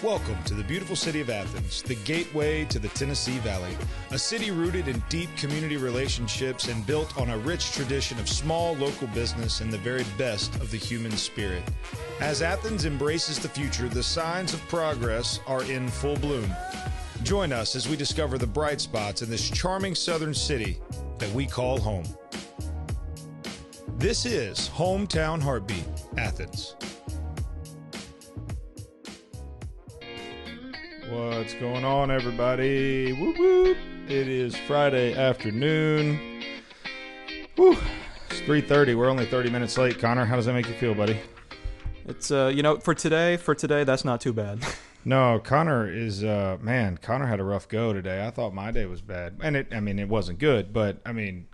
Welcome to the beautiful city of Athens, the gateway to the Tennessee Valley, a city rooted in deep community relationships and built on a rich tradition of small local business and the very best of the human spirit. As Athens embraces the future, the signs of progress are in full bloom. Join us as we discover the bright spots in this charming southern city that we call home. This is Hometown Heartbeat, Athens. What's going on, everybody? Whoop, whoop. It is Friday afternoon. Whew. It's 3:30. We're only 30 minutes late. Connor, how does that make you feel, buddy? It's, for today, that's not too bad. No, Connor is, Connor had a rough go today. I thought my day was bad. And it wasn't good, but,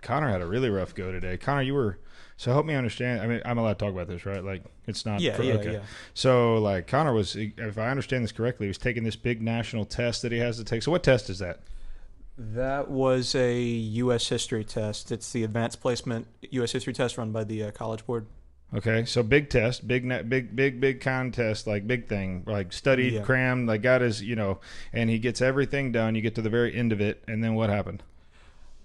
Connor had a really rough go today. Connor, so help me understand. I'm allowed to talk about this, right? Like, it's not. Yeah. So, like, Connor was, if I understand this correctly, he was taking this big national test that he has to take. So what test is that? That was a U.S. history test. It's the advanced placement U.S. history test run by the College Board. Okay, so big test, big contest, like big thing, like studied, crammed, like got his, and he gets everything done. You get to the very end of it, and then what happened?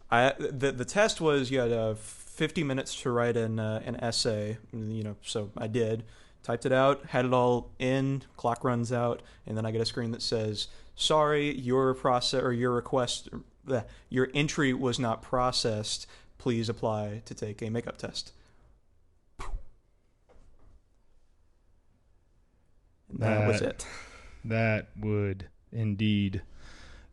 The test was you had 50 minutes to write an essay, so I did. Typed it out, had it all in, clock runs out, and then I get a screen that says, sorry, your entry was not processed. Please apply to take a makeup test. That was it. That would indeed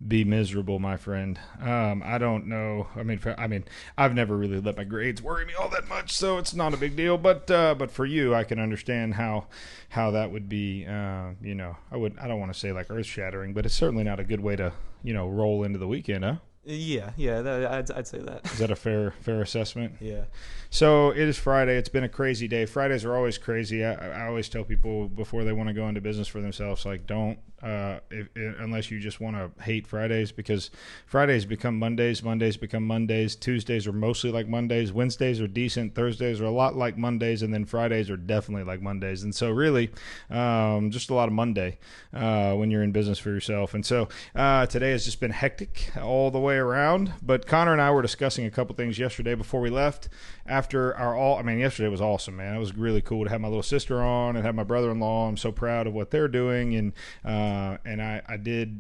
be miserable, my friend. I don't know. I've never really let my grades worry me all that much, so it's not a big deal. But for you, I can understand how that would be. I don't want to say like earth shattering, but it's certainly not a good way to roll into the weekend, huh? Yeah, I'd say that. Is that a fair assessment? Yeah. So it is Friday. It's been a crazy day. Fridays are always crazy. I always tell people before they want to go into business for themselves, like don't, unless you just want to hate Fridays, because Fridays become Mondays, Mondays become Mondays, Tuesdays are mostly like Mondays, Wednesdays are decent, Thursdays are a lot like Mondays, and then Fridays are definitely like Mondays. And so really, just a lot of Monday when you're in business for yourself. And so today has just been hectic all the way around. But Connor and I were discussing a couple things yesterday before we left. Yesterday was awesome, man. It was really cool to have my little sister on and have my brother-in-law. I'm so proud of what they're doing, and I did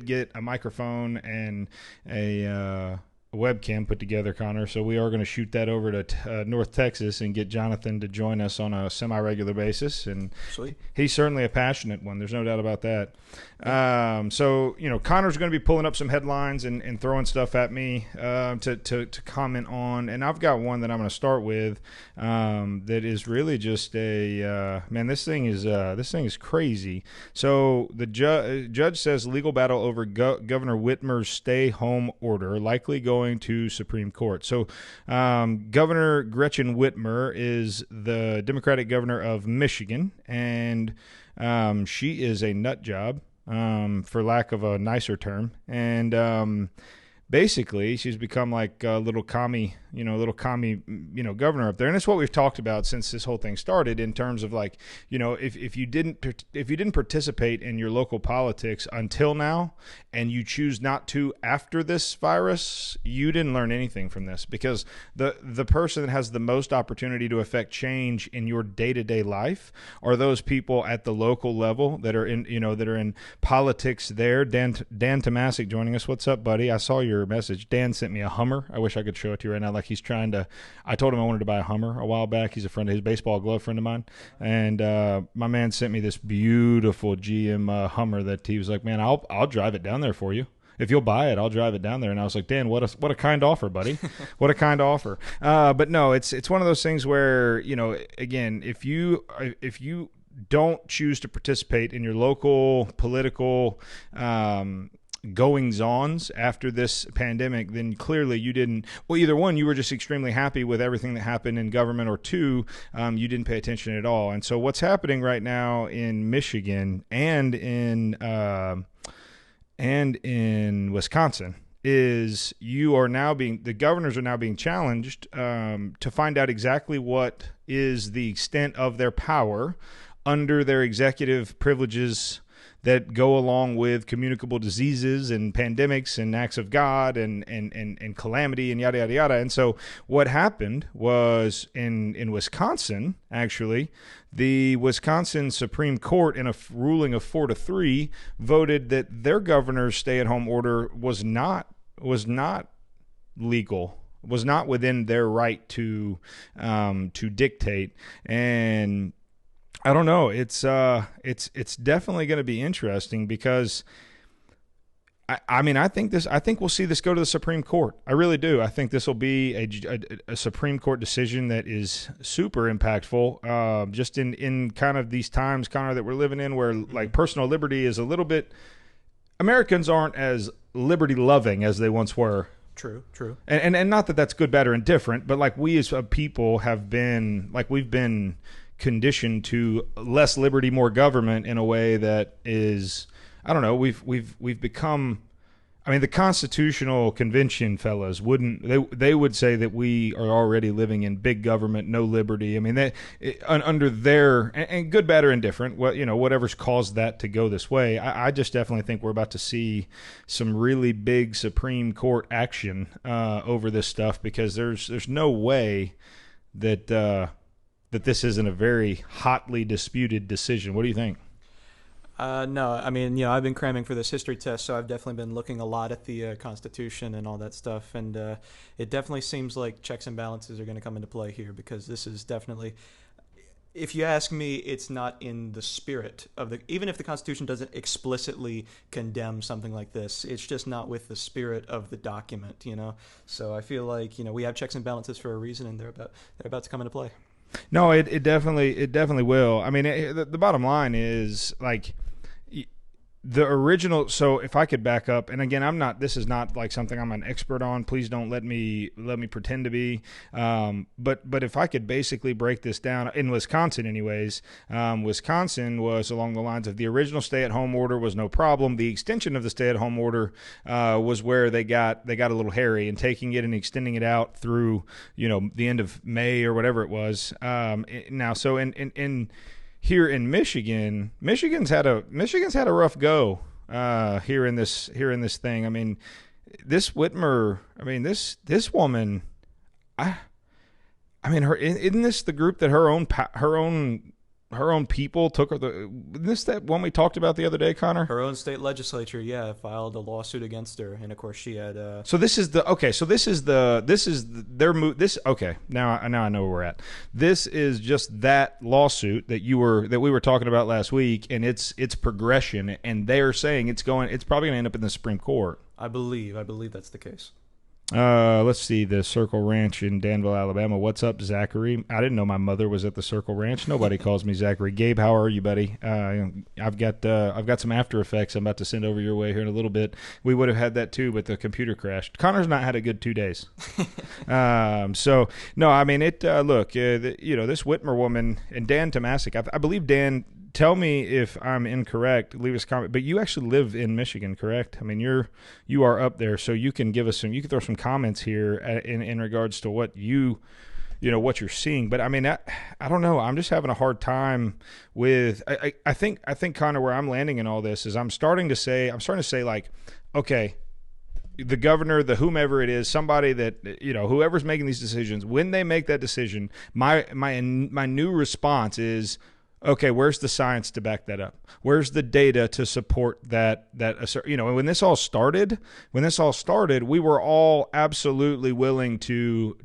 get a microphone and a webcam put together, Connor. So we are going to shoot that over to North Texas and get Jonathan to join us on a semi-regular basis. And Sweet. He's certainly a passionate one. There's no doubt about that. So Connor's going to be pulling up some headlines and throwing stuff at me to comment on. And I've got one that I'm going to start with that is really just this thing is crazy. So the judge says legal battle over Governor Whitmer's stay-home order likely going to Supreme Court. So Governor Gretchen Whitmer is the Democratic governor of Michigan, and she is a nut job, for lack of a nicer term. And basically, she's become like a little commie governor up there. And it's what we've talked about since this whole thing started, in terms of like, if you didn't participate in your local politics until now, and you choose not to after this virus, you didn't learn anything from this, because the person that has the most opportunity to affect change in your day-to-day life are those people at the local level that are in politics there. Dan Tomasic joining us. What's up, buddy? I saw your message. Dan sent me a Hummer. I wish I could show it to you right now. Like, he's trying to, I told him I wanted to buy a Hummer a while back. He's a friend of his, baseball glove friend of mine. And my man sent me this beautiful GM Hummer that he was like, man, I'll drive it down there for you. If you'll buy it, I'll drive it down there. And I was like, Dan, what a kind offer, buddy. What a kind offer. But no, it's one of those things where, again, if you don't choose to participate in your local political goings-ons after this pandemic, then clearly you didn't, well, either one, you were just extremely happy with everything that happened in government, or two, you didn't pay attention at all. And so what's happening right now in Michigan and in Wisconsin is the governors are now being challenged to find out exactly what is the extent of their power under their executive privileges that go along with communicable diseases and pandemics and acts of God and calamity and yada, yada, yada. And so what happened was in Wisconsin, actually, the Wisconsin Supreme Court, in a ruling of 4-3, voted that their governor's stay-at-home order was not legal, was not within their right to dictate. And I don't know. It's definitely going to be interesting because I mean, I think we'll see this go to the Supreme Court. I really do. I think this will be a Supreme Court decision that is super impactful. Just in kind of these times, Connor, that we're living in, where like personal liberty is a little bit. Americans aren't as liberty loving as they once were. True. And not that that's good, bad, or indifferent, but like we as a people have been, like we've been conditioned to less liberty, more government in a way that is. I don't know. We've become. I mean, the Constitutional Convention fellas they would say that we are already living in big government, no liberty. I mean, under their and good, bad, or indifferent, whatever's caused that to go this way. I just definitely think we're about to see some really big Supreme Court action over this stuff, because there's no way that that this isn't a very hotly disputed decision. What do you think? No, I mean, I've been cramming for this history test, so I've definitely been looking a lot at the Constitution and all that stuff, and it definitely seems like checks and balances are going to come into play here, because this is definitely, if you ask me, it's not in the spirit of even if the Constitution doesn't explicitly condemn something like this, it's just not with the spirit of the document, So I feel like, we have checks and balances for a reason, and they're about to come into play. No, it definitely will. I mean, the bottom line is like the original. So if I could back up, and again, this is not like something I'm an expert on. Please don't let me pretend to be. But if I could basically break this down in Wisconsin, anyways, Wisconsin was along the lines of the original stay-at-home order was no problem. The extension of the stay-at-home order was where they got a little hairy, and taking it and extending it out through the end of May or whatever it was. Now, so in here in Michigan, Michigan's had a rough go here in this thing. I mean, this Whitmer. I mean, this woman. I mean, isn't this the group that her own people took her? Isn't this that one we talked about the other day, Connor? Her own state legislature, filed a lawsuit against her, and of course she had. So this is their move. Okay, now I know where we're at. This is just that lawsuit that we were talking about last week, and its progression, and they're saying it's probably going to end up in the Supreme Court. I believe that's the case. Let's see, the Circle Ranch in Danville, Alabama. What's up, Zachary? I didn't know my mother was at the Circle Ranch. Nobody calls me Zachary. Gabe, how are you, buddy? I've got some After Effects I'm about to send over your way here in a little bit. We would have had that too, but the computer crashed. Connor's not had a good 2 days. So no, I mean this Whitmer woman and Dan Tomasic. I believe Dan. Tell me if I'm incorrect. Leave us a comment. But you actually live in Michigan, correct? I mean, you are up there, so you can give us you can throw some comments here in regards to what what you're seeing. But I mean, I don't know. I'm just having a hard time with. I think Connor, where I'm landing in all this is I'm starting to say like, okay, the governor, the whomever it is, somebody that whoever's making these decisions, when they make that decision, my new response is, okay, where's the science to back that up? Where's the data to support that? When this all started, we were all absolutely willing to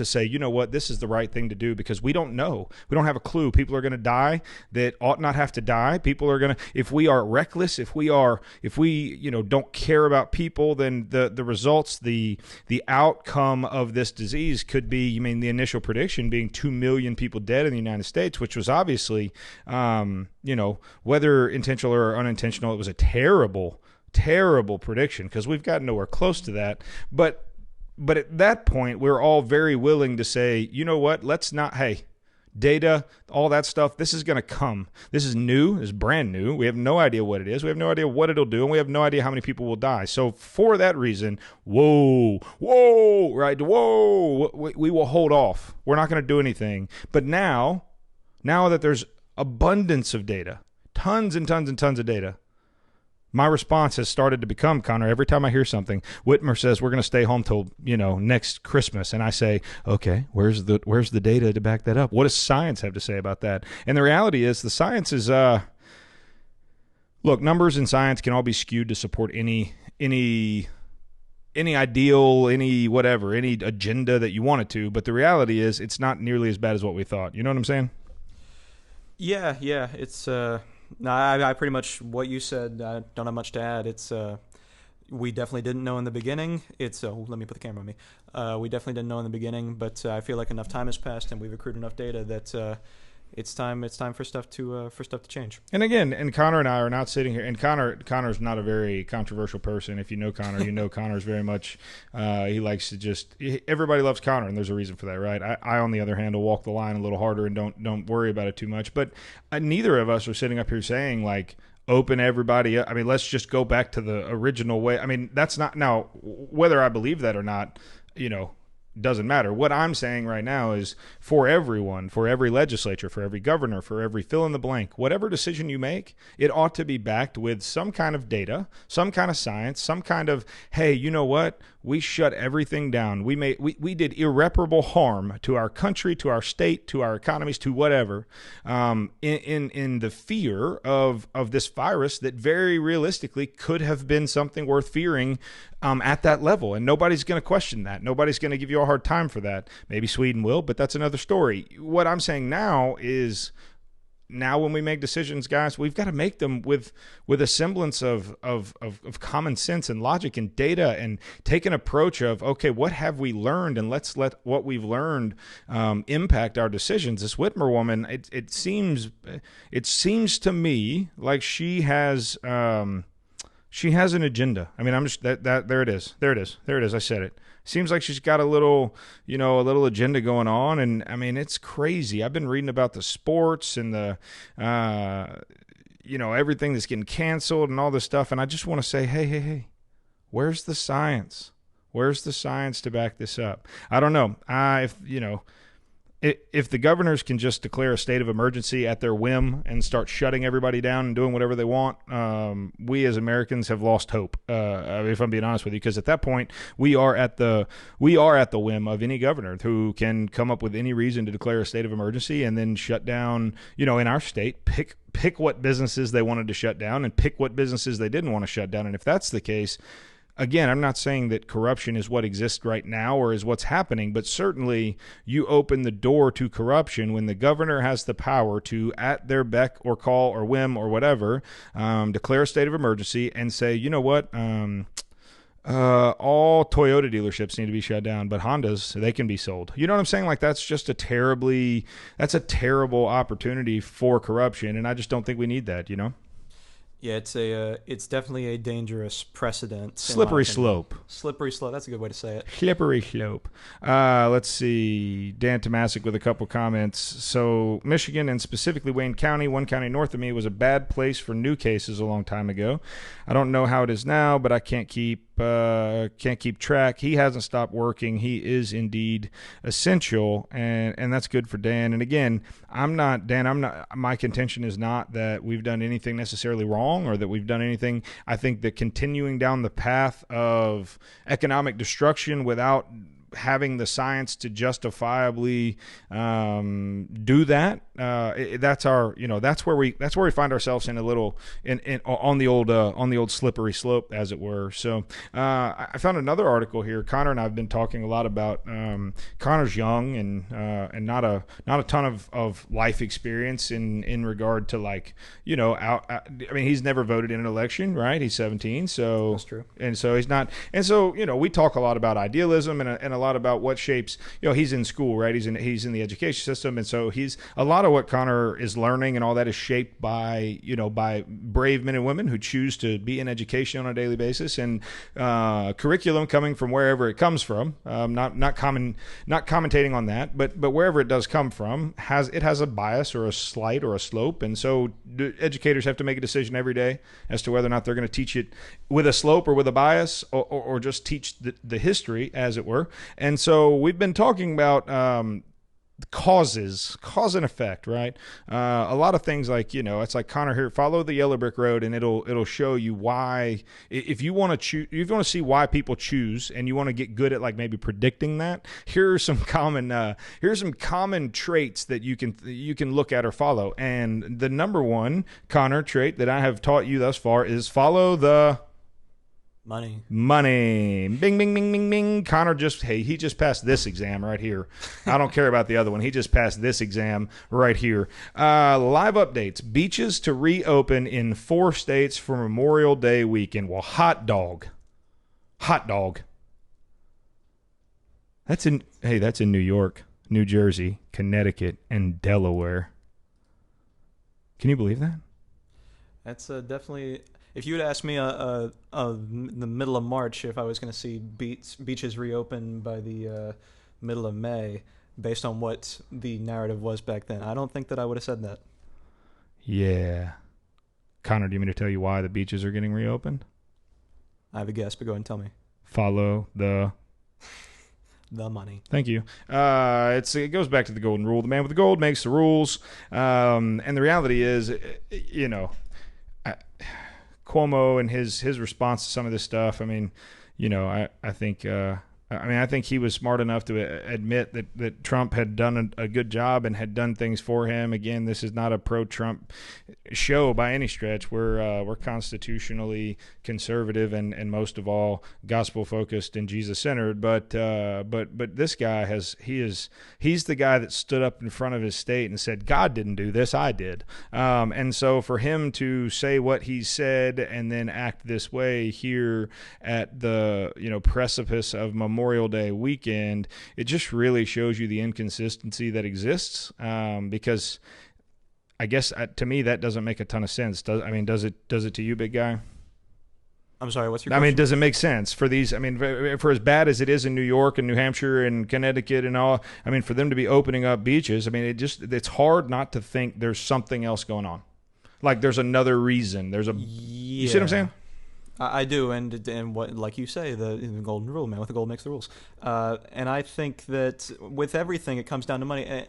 say, you know what, this is the right thing to do, because we don't know. We don't have a clue. People are going to die that ought not have to die. People are going to, if we are reckless, if we don't care about people, then the results, the outcome of this disease could be, the initial prediction being 2 million people dead in the United States, which was obviously, whether intentional or unintentional, it was a terrible, terrible prediction, because we've gotten nowhere close to that. But at that point, we're all very willing to say, you know what, let's not, data, all that stuff, this is going to come. This is new. This is brand new. We have no idea what it is. We have no idea what it'll do, and we have no idea how many people will die. So for that reason, whoa, we will hold off. We're not going to do anything. But now that there's abundance of data, tons and tons and tons of data, My response has started to become, Connor, every time I hear something, Whitmer says we're going to stay home till, next Christmas. And I say, okay, where's the data to back that up? What does science have to say about that? And the reality is the science is, look, numbers in science can all be skewed to support any ideal, any whatever, any agenda that you want it to. But the reality is it's not nearly as bad as what we thought. You know what I'm saying? Yeah. It's no, I pretty much what you said. I don't have much to add. It's we definitely didn't know in the beginning. It's let me put the camera on me. We definitely didn't know in the beginning, but I feel like enough time has passed and we've accrued enough data that it's time for stuff to change. And again, and Connor and I are not sitting here. And Connor's not a very controversial person. If you know Connor, you know Connor's very much. He likes to everybody loves Connor, and there's a reason for that, right? I on the other hand, will walk the line a little harder and don't worry about it too much. But neither of us are sitting up here saying like, open everybody up. I mean, let's just go back to the original way. I mean, that's not now whether I believe that or not. Doesn't matter. What I'm saying right now is for everyone, for every legislature, for every governor, for every fill in the blank, whatever decision you make, it ought to be backed with some kind of data, some kind of science, some kind of, hey, you know what? We shut everything down. We did irreparable harm to our country, to our state, to our economies, to whatever, in the fear of this virus that very realistically could have been something worth fearing at that level. And nobody's going to question that. Nobody's going to give you a hard time for that. Maybe Sweden will, but that's another story. What I'm saying now is, now when we make decisions, guys, we've got to make them with a semblance of common sense and logic and data, and take an approach of, okay, what have we learned, and let's let what we've learned impact our decisions. This Whitmer woman, it seems to me like she has an agenda. I mean, I'm just that there it is. I said it. Seems like she's got a little agenda going on, and I mean, it's crazy. I've been reading about the sports and the, everything that's getting canceled and all this stuff, and I just want to say, hey, where's the science? Where's the science to back this up? I don't know. If the governors can just declare a state of emergency at their whim and start shutting everybody down and doing whatever they want, we as Americans have lost hope. If I'm being honest with you, because at that point we are at the whim of any governor who can come up with any reason to declare a state of emergency and then shut down. In our state, pick what businesses they wanted to shut down and pick what businesses they didn't want to shut down. And if that's the case, again, I'm not saying that corruption is what exists right now or is what's happening, but certainly you open the door to corruption when the governor has the power to, at their beck or call or whim or whatever, declare a state of emergency and say, you know what, all Toyota dealerships need to be shut down, but Hondas, they can be sold. You know what I'm saying? Like, that's a terrible opportunity for corruption, and I just don't think we need that, Yeah, it's definitely a dangerous precedent. Slippery slope. Slippery slope. That's a good way to say it. Slippery slope. Let's see. Dan Tomasic with a couple comments. So Michigan, and specifically Wayne County, one county north of me, was a bad place for new cases a long time ago. I don't know how it is now, but I can't keep track. He hasn't stopped working. He is indeed essential, and that's good for Dan. And again, my contention is not that we've done anything necessarily wrong or that we've done anything. I think that continuing down the path of economic destruction without having the science to justifiably do that, that's where we find ourselves in a little on the old slippery slope, as it were. So I found another article here. Connor and I have been talking a lot about Connor's young and not a ton of life experience in regard to, like, I mean, he's never voted in an election, right? He's 17, so that's true. And so he's not, and so we talk a lot about idealism and a lot about what shapes, he's in school, right? He's in the education system, and so he's a lot of what Connor is learning and all that is shaped by by brave men and women who choose to be in education on a daily basis, and curriculum coming from wherever it comes from, not commentating on that, but wherever it does come from has a bias or a slight or a slope, and so educators have to make a decision every day as to whether or not they're going to teach it with a slope or with a bias, or just teach the history, as it were. And so we've been talking about cause and effect, right? A lot of things like, it's like Connor here, follow the yellow brick road, and it'll show you why. If you want to choose, if you want to see why people choose, and you want to get good at like maybe predicting that, here are some common traits that you can look at or follow. And the number one, Connor, trait that I have taught you thus far is follow the money. Bing, bing, bing, bing, bing. Connor he just passed this exam right here. I don't care about the other one. He just passed this exam right here. Live updates. Beaches to reopen in 4 states for Memorial Day weekend. Well, hot dog. That's in New York, New Jersey, Connecticut, and Delaware. Can you believe that? That's definitely. If you had asked me in the middle of March if I was going to see beaches reopen by the middle of May, based on what the narrative was back then, I don't think that I would have said that. Yeah. Connor, do you mean to tell you why the beaches are getting reopened? I have a guess, but go ahead and tell me. Follow the money. Thank you. It goes back to the golden rule. The man with the gold makes the rules. And the reality is, Cuomo and his response to some of this stuff. I mean, I think I think he was smart enough to admit that Trump had done a good job and had done things for him. Again, this is not a pro-Trump show by any stretch. We're constitutionally conservative and most of all gospel focused and Jesus centered. But this guy he's the guy that stood up in front of his state and said, God didn't do this, I did. And so for him to say what he said and then act this way here at the precipice of Memorial Day weekend, it just really shows you the inconsistency that exists. Because I guess to me that doesn't make a ton of sense. Does it to you, big guy? I'm sorry, what's your question? Does it make sense for these? For as bad as it is in New York and New Hampshire and Connecticut and all, for them to be opening up beaches, it's hard not to think there's something else going on. Like there's another reason. You see what I'm saying? I do, and what, like you say, the golden rule, man with the gold makes the rules. And I think that with everything, it comes down to money.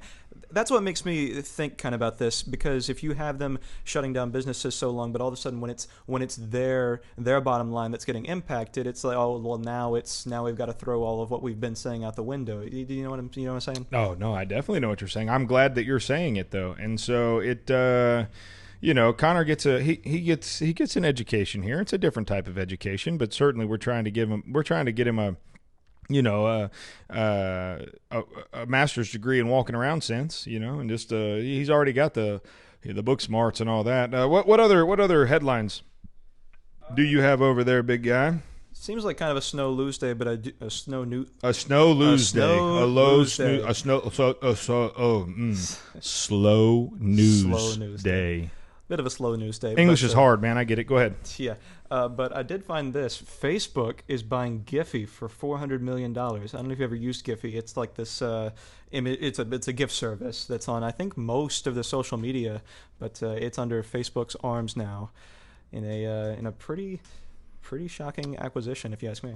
That's what makes me think kind of about this, because if you have them shutting down businesses so long, but all of a sudden when it's their bottom line that's getting impacted, it's like, oh well, now we've got to throw all of what we've been saying out the window. Do you know what I'm saying? Oh no, I definitely know what you're saying. I'm glad that you're saying it though, and so it. Connor gets he gets an education here. It's a different type of education, but certainly we're trying to get him a master's degree in walking around sense, and just he's already got the book smarts and all that. What other headlines do you have over there, big guy? Seems like kind of a snow lose day, but a slow news day. Bit of a slow news day. English is hard, man. I get it. Go ahead. Yeah, but I did find this. Facebook is buying Giphy for $400 million. I don't know if you ever used Giphy. It's like this. It's a GIF service that's on, I think, most of the social media, but it's under Facebook's arms now, in a pretty shocking acquisition, if you ask me.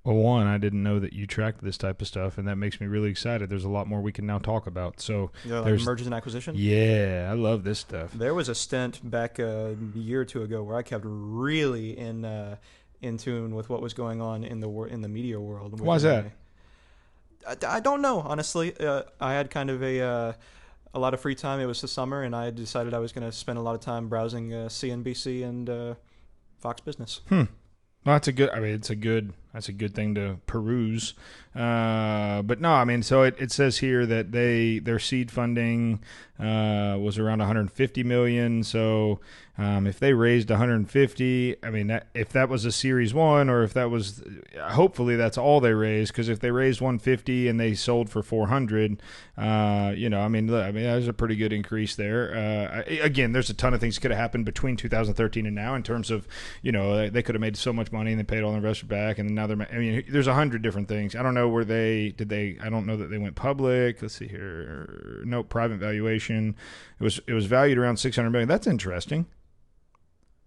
Well, one, I didn't know that you tracked this type of stuff, and that makes me really excited. There's a lot more we can now talk about. So there's mergers and acquisition. Yeah, I love this stuff. There was a stint back a year or two ago where I kept really in tune with what was going on in the media world. Why is that? I don't know, honestly. I had kind of a lot of free time. It was the summer, and I decided I was going to spend a lot of time browsing CNBC and Fox Business. Well, that's a good thing to peruse. But no, so it says here that their seed funding was around 150 million. So if they raised 150, if that was a Series 1, or if that was, hopefully that's all they raised, because if they raised 150 and they sold for 400, there's a pretty good increase there. Again, there's a ton of things that could have happened between 2013 and now in terms of, they could have made so much money and they paid all the investors back, and now there's 100 different things. I don't know where I don't know that they went public. Let's see here. No, private valuation. It was valued around 600 million. That's interesting.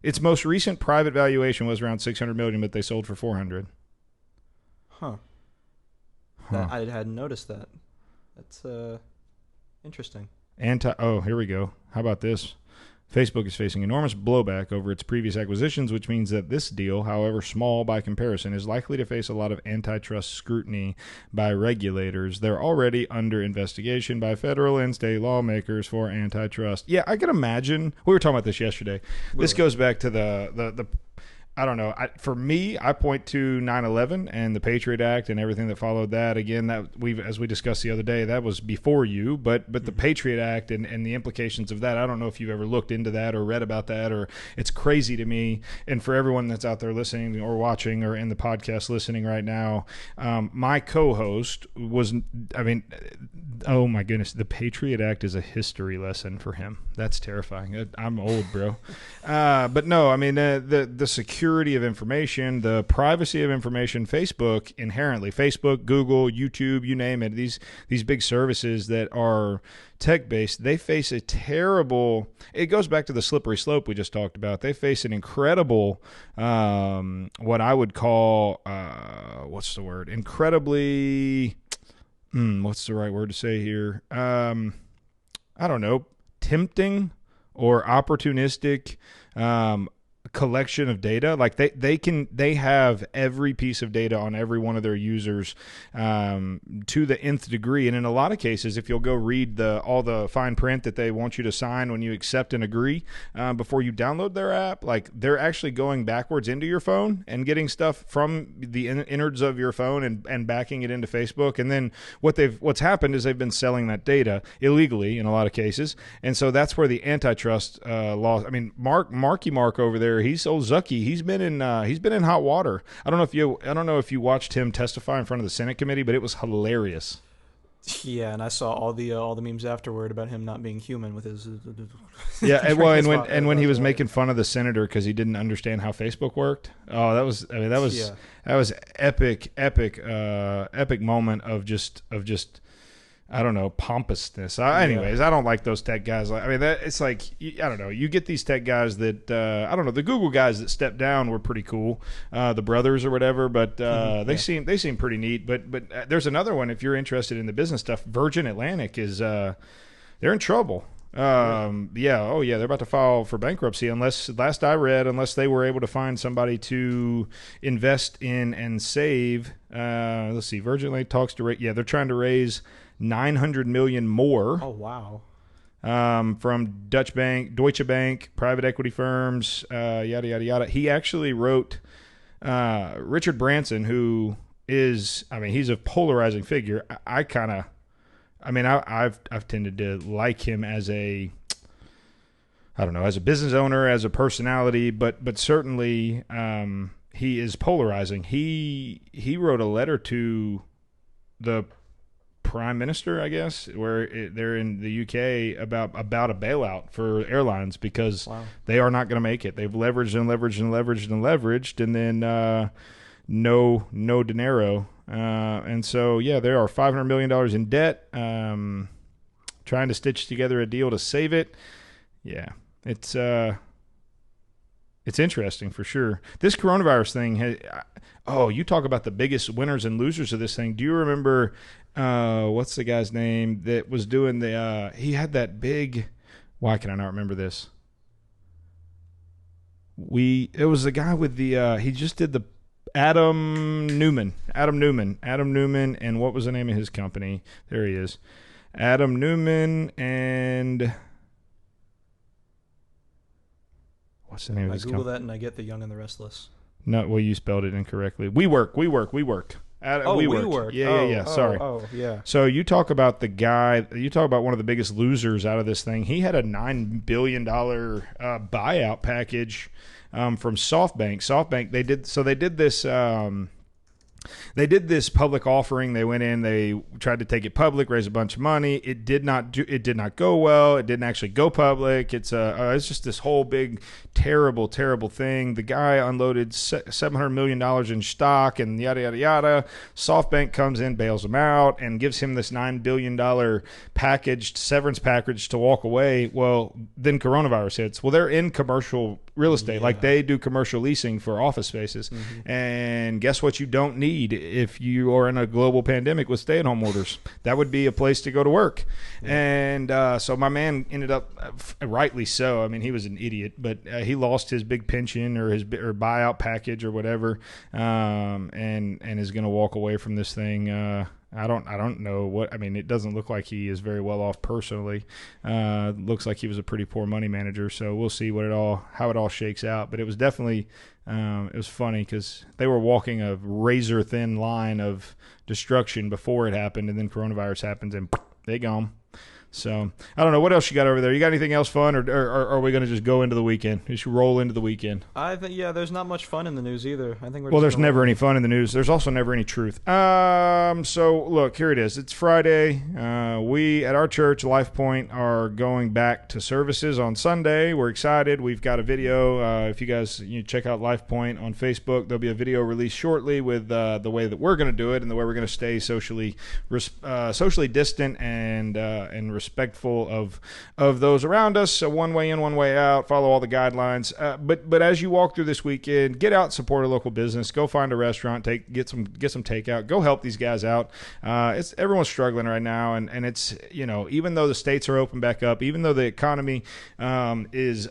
Its most recent private valuation was around 600 million, but they sold for 400. I hadn't noticed that. That's interesting. Here we go. How about this? Facebook is facing enormous blowback over its previous acquisitions, which means that this deal, however small by comparison, is likely to face a lot of antitrust scrutiny by regulators. They're already under investigation by federal and state lawmakers for antitrust. Yeah, I can imagine. We were talking about this yesterday. This goes back to the I don't know. For me, I point to 9/11 and the Patriot Act and everything that followed that. Again, that as we discussed the other day, that was before you, but the Patriot Act and the implications of that. I don't know if you've ever looked into that or read about that, or it's crazy to me. And for everyone that's out there listening or watching or in the podcast listening right now, my co-host was, oh my goodness, the Patriot Act is a history lesson for him. That's terrifying. I'm old, bro. But no, the security of information, the privacy of information, Facebook inherently, Facebook, Google, YouTube, you name it, these big services that are tech-based, they face a terrible, it goes back to the slippery slope we just talked about. They face an incredible, what I would call, incredibly, what's the right word to say here? I don't know, tempting or opportunistic collection of data. Like they have every piece of data on every one of their users to the nth degree. And in a lot of cases, if you'll go read all the fine print that they want you to sign when you accept and agree before you download their app, like they're actually going backwards into your phone and getting stuff from the innards of your phone and backing it into Facebook. And then what's happened is they've been selling that data illegally in a lot of cases. And so that's where the antitrust laws. Marky Mark over there, he's old Zucky. He's been in hot water. I don't know if you watched him testify in front of the Senate committee, but it was hilarious. Yeah, and I saw all the memes afterward about him not being human with his. Yeah, and when he was making fun of the senator because he didn't understand how Facebook worked. Oh, that was epic moment of just. I don't know, pompousness. Anyways, I don't like those tech guys. It's like, I don't know. You get these tech guys that, I don't know, the Google guys that stepped down were pretty cool, the brothers or whatever, but they seem pretty neat. But there's another one, if you're interested in the business stuff, Virgin Atlantic is, they're in trouble. They're about to file for bankruptcy unless they were able to find somebody to invest in and save. Let's see, Virgin Atlantic talks to, they're trying to raise $900 million more. Oh wow! From Deutsche Bank, private equity firms, yada yada yada. He actually wrote Richard Branson, who is, he's a polarizing figure. I've tended to like him as a, as a business owner, as a personality, but certainly he is polarizing. He wrote a letter to the Prime Minister, I guess, where they're in the UK about a bailout for airlines because they are not going to make it. They've leveraged and leveraged and leveraged and leveraged, and then no dinero. And so, there are $500 million in debt, trying to stitch together a deal to save it. Yeah, it's interesting for sure. This coronavirus thing, you talk about the biggest winners and losers of this thing. Do you remember, what's the guy's name that was doing he had that big, why can I not remember this? It was the guy with he just did the Adam Newman, and what was the name of his company? There he is. Adam Newman, and what's the name of his company? I Google that and I get The Young and the Restless. No, well, you spelled it incorrectly. WeWork. WeWork. Yeah. Sorry. Yeah. So you talk about one of the biggest losers out of this thing. He had a $9 billion buyout package from SoftBank. They did this public offering. They went in, they tried to take it public, raise a bunch of money. It did not go well. It didn't actually go public. It's just this whole big, terrible thing. The guy unloaded $700 million in stock and yada, yada, yada. SoftBank comes in, bails him out, and gives him this $9 billion severance package to walk away. Well, then coronavirus hits. Well, they're in commercial real estate. Yeah. Like they do commercial leasing for office spaces. And guess what you don't need if you are in a global pandemic with stay-at-home orders? That would be a place to go to work. And so my man ended up, rightly so, I mean, he was an idiot, but he lost his big pension or his buyout package or whatever, and is going to walk away from this thing. I don't know what. I mean, it doesn't look like he is very well off personally. Looks like he was a pretty poor money manager. So we'll see how it all shakes out. But it was definitely it was funny because they were walking a razor thin line of destruction before it happened, and then coronavirus happens and they gone. So I don't know what else you got over there. You got anything else fun, or are we going to just go into the weekend? Just roll into the weekend. I think there's not much fun in the news either. I think there's never any fun in the news. There's also never any truth. So look, here it is. It's Friday. We at our church, Life Point, are going back to services on Sunday. We're excited. We've got a video. If you guys check out Life Point on Facebook, there'll be a video released shortly with the way that we're going to do it and the way we're going to stay socially distant and respectful of those around us. So one way in, one way out. Follow all the guidelines. But as you walk through this weekend, get out and support a local business. Go find a restaurant. Get some takeout. Go help these guys out. Everyone's struggling right now, and it's even though the states are open back up, even though the economy is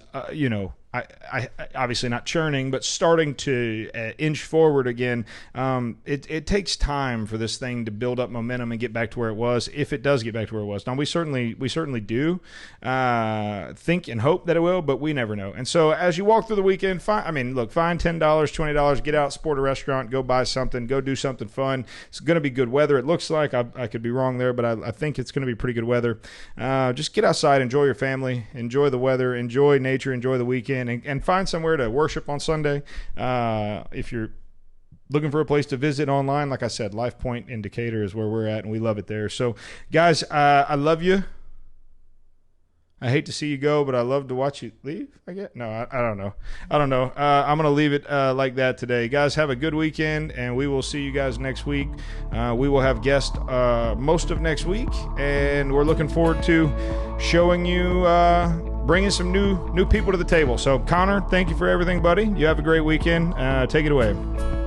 I obviously not churning, but starting to inch forward again. It takes time for this thing to build up momentum and get back to where it was, if it does get back to where it was. Now, we certainly do think and hope that it will, but we never know. And so as you walk through the weekend, find $10, $20, get out, support a restaurant, go buy something, go do something fun. It's going to be good weather. It looks like I could be wrong there, but I think it's going to be pretty good weather. Just get outside, enjoy your family, enjoy the weather, enjoy nature, enjoy the weekend. And find somewhere to worship on Sunday. If you're looking for a place to visit online, like I said, Life Point in Decatur is where we're at, and we love it there. So, guys, I love you. I hate to see you go, but I love to watch you leave, I guess. No, I don't know. I'm going to leave it like that today. Guys, have a good weekend, and we will see you guys next week. We will have guests most of next week, and we're looking forward to showing you bringing some new people to the table. So, Connor, thank you for everything, buddy. You have a great weekend. Take it away.